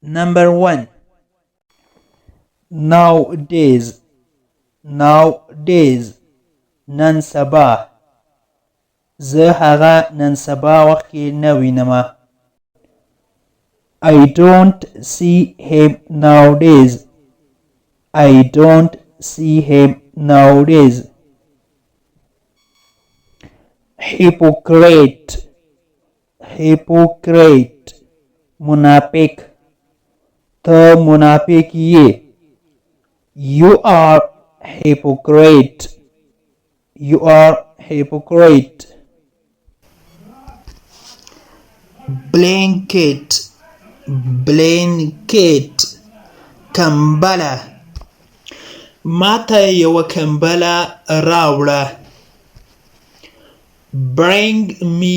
Number 1. Nowadays. Nowadays. نن سبا. زه هغه نن سبا وخت کې نه وینم. I don't see him nowadays. I don't see him nowadays. Hypocrite. Hypocrite. منافق. ته منافق یې. You are hypocrite. You are hypocrite. Blanket. Blanket. کمبله. ماته یو کمبله راوړه. Bring me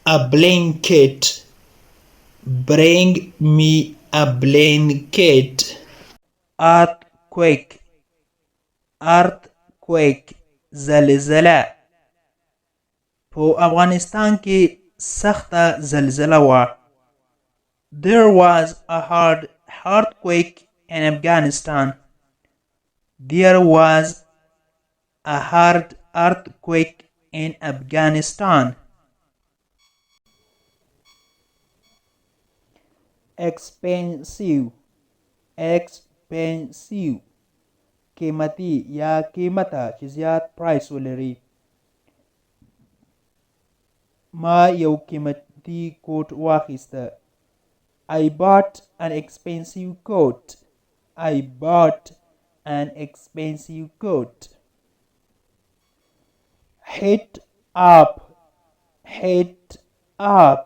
a blanket. Bring me a blanket. Earthquake. Earthquake. زلزله. په افغانستان کې سخته زلزله وه. There was a hard earthquake in Afghanistan. There was a hard earthquake in Afghanistan. Expensive. Expensive. قیمتي یا قیمته چې زیات پرایس ولري. ما یو قیمتي کوټ واخیسته. I bought an expensive coat. I bought an expensive coat. Heat up. Heat up.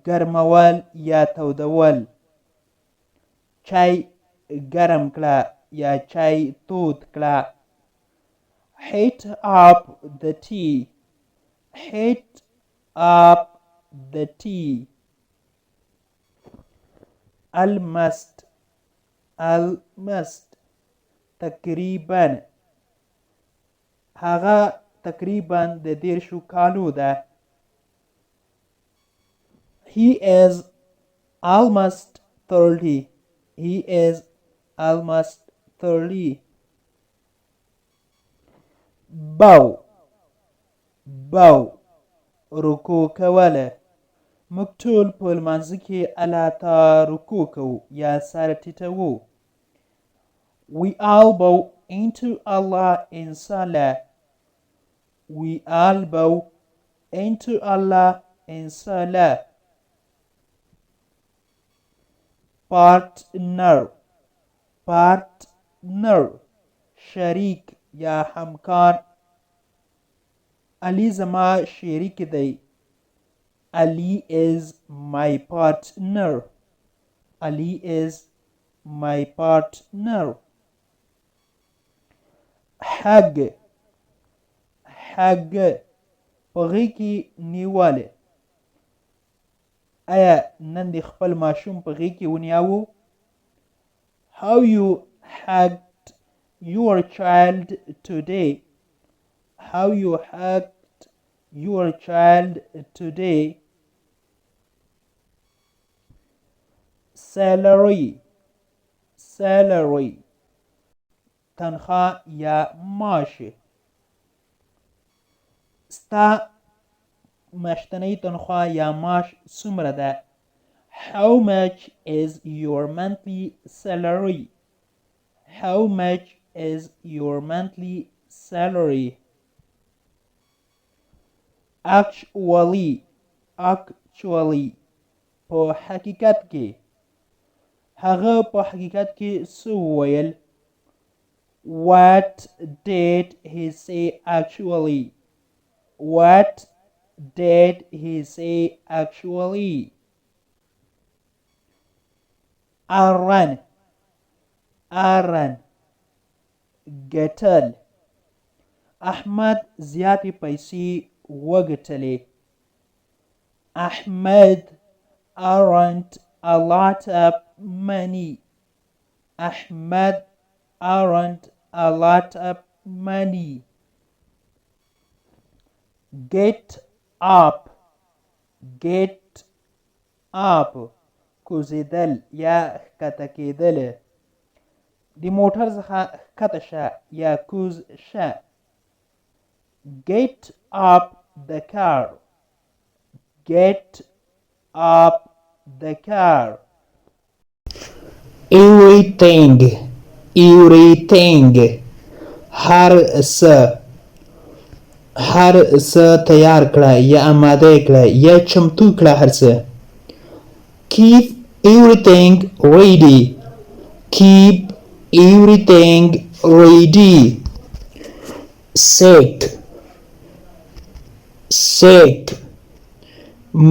ګرمول یا تودول. چای ګرم کړه یا چای تود کړه. Heat up the tea. Heat up the tea. Almost. Almost. تقریبا. هغه تقریبا د 10 کالو ده. He is almost 30. He is almost 30. Bow. Bow. رکوع کوله. موږ ټول په لمانځه کې الله ته رکوع کوو یا سر ټیټوو. We all bow into Allah in Salah. We all bow into Allah in Salah. Partner. Partner. شریک یا همکار. علی زما شریک دی. Ali is my partner. Ali is my partner. Hug. Hug. په غېږ کې نیواله. آیا نن دې خپل ماشوم په غېږ کې ونیاوه؟ How you hugged your child today? How you hugged your child today? Salary. Salary. تنخواه یا معاش. ستا میاشتنی تنخواه یا معاش څومره ده؟ How much is your monthly salary? How much is your monthly salary? Actually. Actually. په حقیقت کې. هغه په حقیقت کې څه وویل؟ What did he say actually? What did he say actually? Run. Run. ګټل. احمد زیاتې پیسې وګټلې. Ahmed earned a lot of money. Ahmed earned a lot of money. Get up. Get up. کوزیدل یا ښکته کیدل. د موټر څخه ښکته شه یا کوز شه. Get up the car. Get up the car. Everything. Everything. هر څه. هر څه تیار کړه یا آماده کړه یا چمتو کړه هر څه. Keep everything ready. Keep everything ready. Sick. Sick.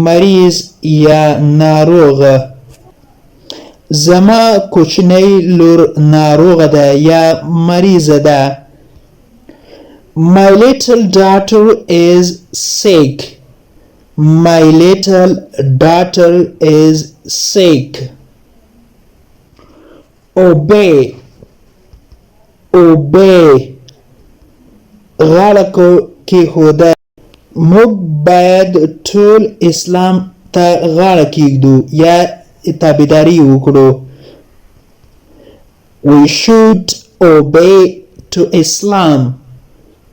مریض یا ناروغ. زما کوچنی لور ناروغه ده یا مریضه ده. My little daughter is sick. My little daughter is sick. Obey. Obey. غاړه کېښوده. موږ باید ټول اسلام ته غاړه کېږدو یا تابعداري وکړو. We should obey to Islam.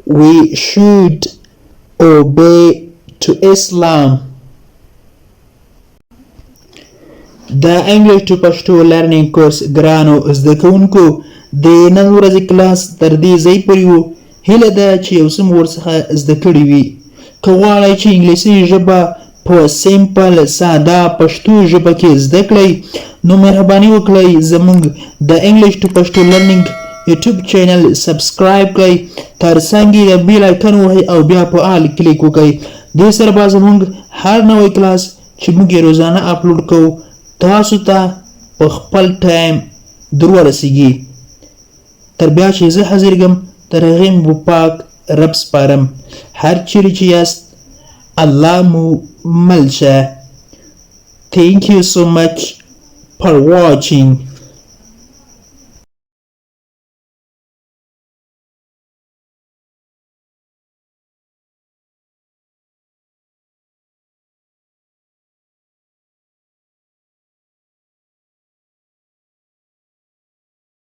We should obey to Islam. د انګلیش ټو پښتو لرنینګ کورس ګرانو زده کوونکو د نن ورځې کلاس تر دې ځای پورې و. هیله ده چې یو څه مو ورڅخه زده کړي وي. که غواړئ چې انګلیسي ژبه په سیمپل ساده پښتو ژبه کې زده کړئ نو مهرباني وکړئ زموږ د انګلیش ټو پښتو لرنینګ یوټیوب چینل سبسکرایب کړئ. تر څنګ یې بیل آیکن ووهئ او بیا په آل کلیک وکړئ. دې سره به زموږ هر نوی کلاس چې موږ یې روزانه اپلوډ کوو تاسو ته په خپل ټایم در ورسیږي. تر بیا چې زه حاضر ږم تر هغې مو پاک رب سپارم. هر چیرې چې یاست الله مو مل شه. Thank you so much for watching.